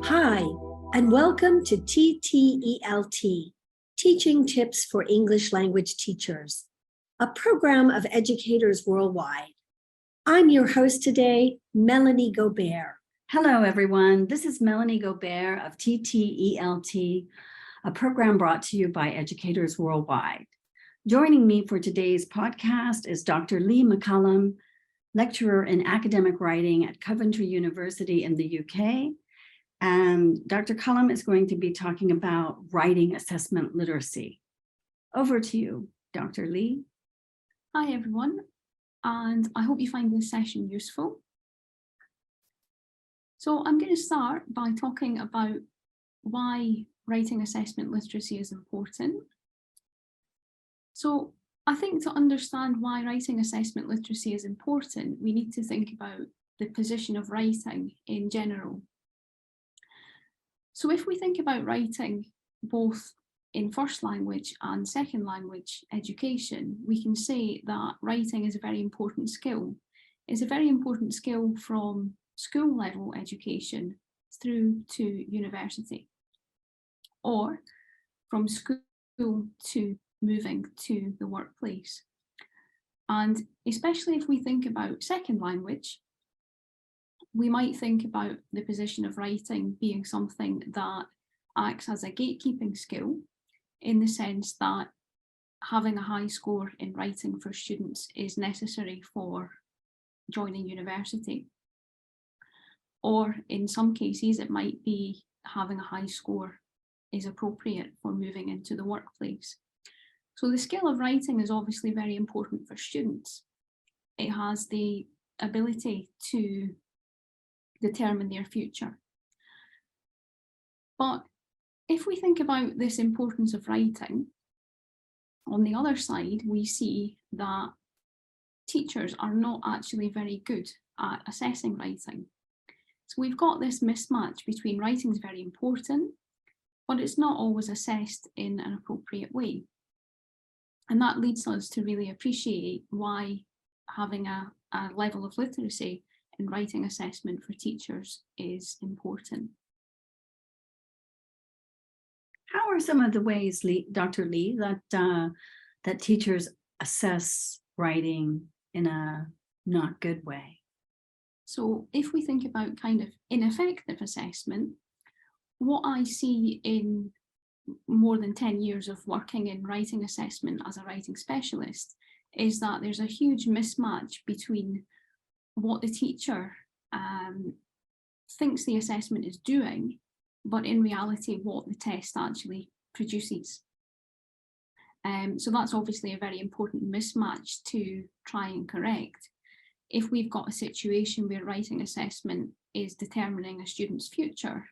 Hi, and welcome to TTELT, Teaching Tips for English Language Teachers, a program of educators worldwide. I'm your host today, Melanie Gobert. Hello, everyone. This is Melanie Gobert of TTELT, a program brought to you by educators worldwide. Joining me for today's podcast is Dr. Lee McCallum, lecturer in academic writing at Coventry University in the UK. And Dr. Cullum is going to be talking about writing assessment literacy. Over to you, Dr. Lee. Hi, everyone, and I hope you find this session useful. So I'm going to start by talking about why writing assessment literacy is important. So I think to understand why writing assessment literacy is important, we need to think about the position of writing in general. So if we think about writing both in first language and second language education, we can say that writing is a very important skill. It's a very important skill from school level education through to university, or from school to moving to the workplace. And especially if we think about second language, we might think about the position of writing being something that acts as a gatekeeping skill, in the sense that having a high score in writing for students is necessary for joining university. Or in some cases, it might be having a high score is appropriate for moving into the workplace. So the skill of writing is obviously very important for students. It has the ability to determine their future. But if we think about this importance of writing, on the other side, we see that teachers are not actually very good at assessing writing. So we've got this mismatch between writing is very important, but it's not always assessed in an appropriate way. And that leads us to really appreciate why having a level of literacy in writing assessment for teachers is important. How are some of the ways, Dr. Lee, that teachers assess writing in a not good way? So if we think about kind of ineffective assessment, what I see in more than 10 years of working in writing assessment as a writing specialist is that there's a huge mismatch between what the teacher thinks the assessment is doing, but in reality what the test actually produces. So that's obviously a very important mismatch to try and correct. If we've got a situation where writing assessment is determining a student's future,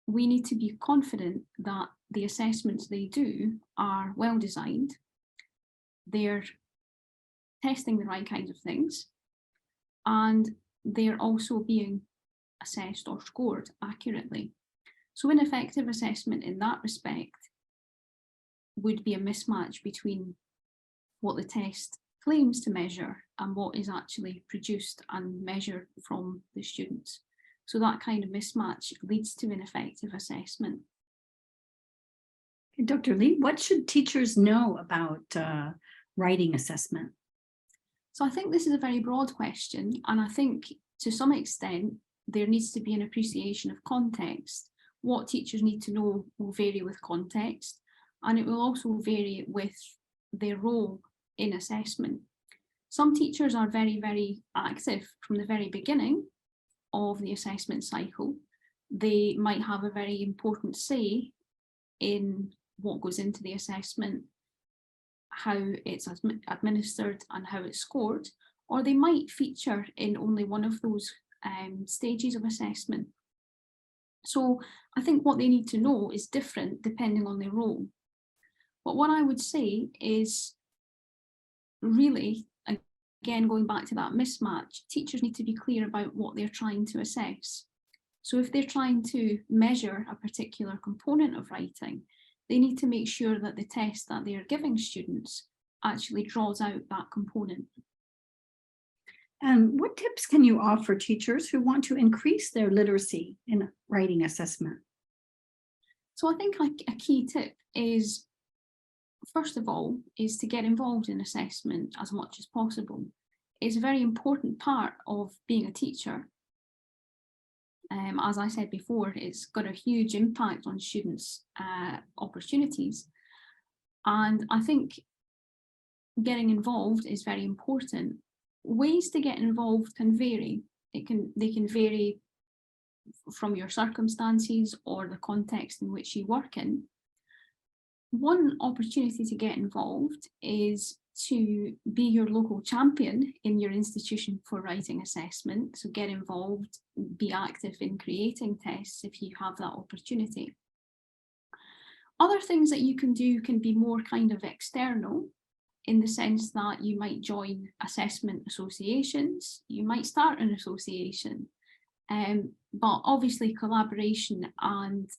we need to be confident that the assessments they do are well designed, they're testing the right kinds of things, and they're also being assessed or scored accurately. So ineffective assessment in that respect would be a mismatch between what the test claims to measure and what is actually produced and measured from the students. So that kind of mismatch leads to ineffective assessment. Dr. Lee, what should teachers know about writing assessment? So I think this is a very broad question, and I think to some extent there needs to be an appreciation of context. What teachers need to know will vary with context, and it will also vary with their role in assessment. Some teachers are very, very active from the very beginning of the assessment cycle. They might have a very important say in what goes into the assessment, how it's administered and how it's scored, or they might feature in only one of those stages of assessment. So I think what they need to know is different depending on their role. But what I would say is really, again, going back to that mismatch, teachers need to be clear about what they're trying to assess. So if they're trying to measure a particular component of writing, they need to make sure that the test that they are giving students actually draws out that component. And what tips can you offer teachers who want to increase their literacy in writing assessment? So I think a key tip is, first of all, is to get involved in assessment as much as possible. It's a very important part of being a teacher. As I said before, it's got a huge impact on students' opportunities. And I think getting involved is very important. Ways to get involved can vary. They can vary from your circumstances or the context in which you work in. One opportunity to get involved is to be your local champion in your institution for writing assessment. So get involved, be active in creating tests if you have that opportunity. Other things that you can do can be more kind of external, in the sense that you might join assessment associations, you might start an association, but obviously collaboration and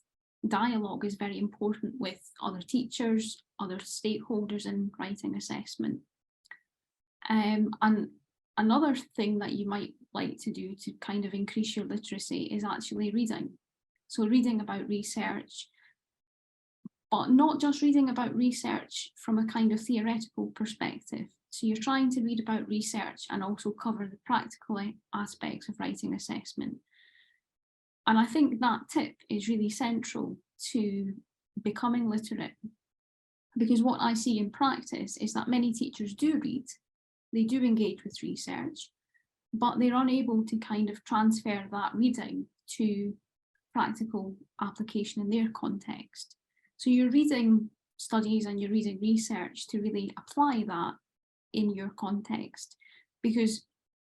dialogue is very important with other teachers, other stakeholders in writing assessment. And another thing that you might like to do to kind of increase your literacy is actually reading. So reading about research, but not just reading about research from a kind of theoretical perspective. So you're trying to read about research and also cover the practical aspects of writing assessment. And I think that tip is really central to becoming literate, because what I see in practice is that many teachers do read, they do engage with research, but they're unable to kind of transfer that reading to practical application in their context. So you're reading studies and you're reading research to really apply that in your context, because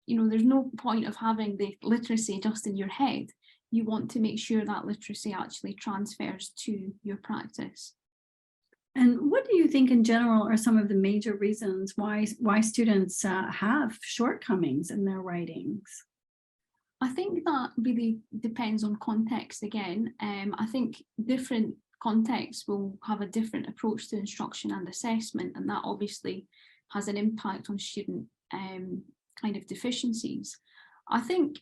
there's no point of having the literacy just in your head. You want to make sure that literacy actually transfers to your practice. And what do you think in general are some of the major reasons why students have shortcomings in their writings? I think that really depends on context again. I think different contexts will have a different approach to instruction and assessment, and that obviously has an impact on student kind of deficiencies. I think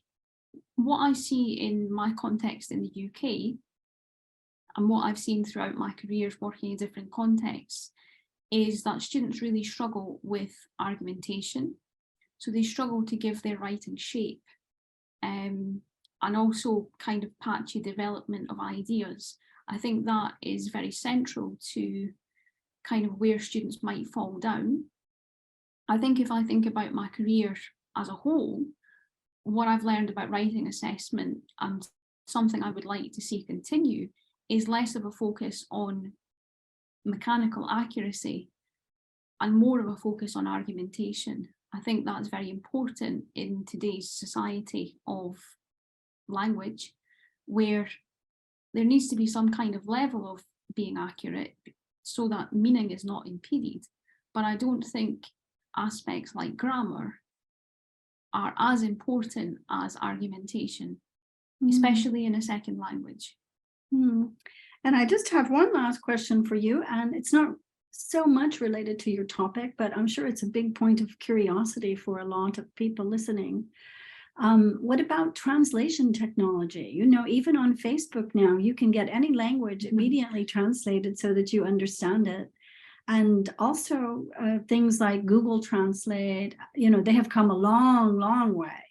what I see in my context in the UK, and what I've seen throughout my careers working in different contexts, is that students really struggle with argumentation. So they struggle to give their writing shape, and also kind of patchy development of ideas. I think that is very central to kind of where students might fall down. I think if I think about my career as a whole, what I've learned about writing assessment and something I would like to see continue is less of a focus on mechanical accuracy and more of a focus on argumentation. I think that's very important in today's society of language, where there needs to be some kind of level of being accurate so that meaning is not impeded. But I don't think aspects like grammar are as important as argumentation, especially in a second language. And I just have one last question for you, and it's not so much related to your topic, but I'm sure it's a big point of curiosity for a lot of people listening. What about translation technology? Even on Facebook now, you can get any language immediately translated so that you understand it. And also things like Google Translate, they have come a long, long way.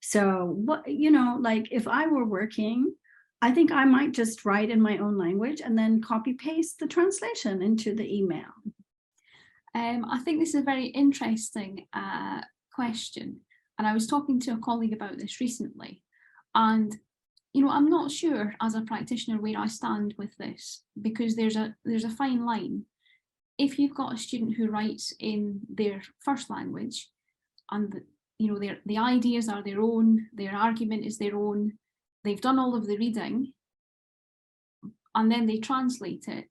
So what, like if I were working, I think I might just write in my own language and then copy paste the translation into the email. I think this is a very interesting question. And I was talking to a colleague about this recently. And, I'm not sure as a practitioner where I stand with this, because there's a fine line. If you've got a student who writes in their first language and the ideas are their own, their argument is their own, they've done all of the reading, and then they translate it,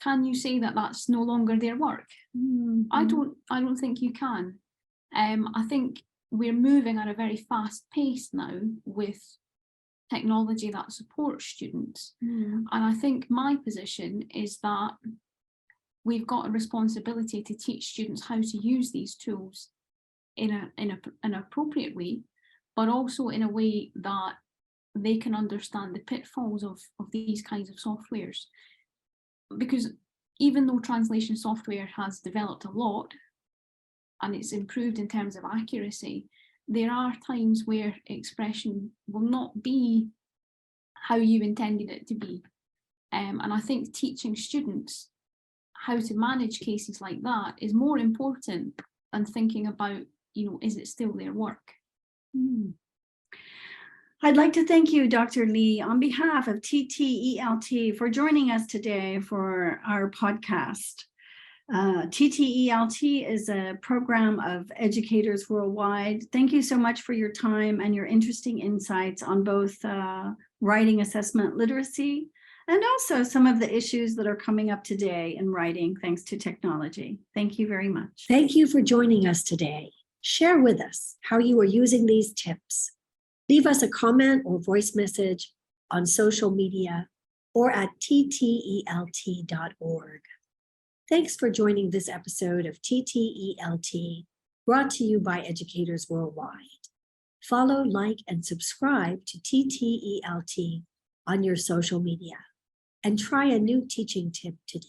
can you say that that's no longer their work? I don't think you can. I think we're moving at a very fast pace now with technology that supports students. And I think my position is that we've got a responsibility to teach students how to use these tools in an appropriate way, but also in a way that they can understand the pitfalls of these kinds of softwares. Because even though translation software has developed a lot and it's improved in terms of accuracy, there are times where expression will not be how you intended it to be. And I think teaching students how to manage cases like that is more important than thinking about, is it still their work? I'd like to thank you, Dr. Lee, on behalf of TTELT for joining us today for our podcast. TTELT is a program of educators worldwide. Thank you so much for your time and your interesting insights on both writing assessment literacy and also some of the issues that are coming up today in writing thanks to technology. Thank you very much. Thank you for joining us today. Share with us how you are using these tips. Leave us a comment or voice message on social media or at ttelt.org. Thanks for joining this episode of TTELT, brought to you by Educators Worldwide. Follow, like, and subscribe to TTELT on your social media, and try a new teaching tip today.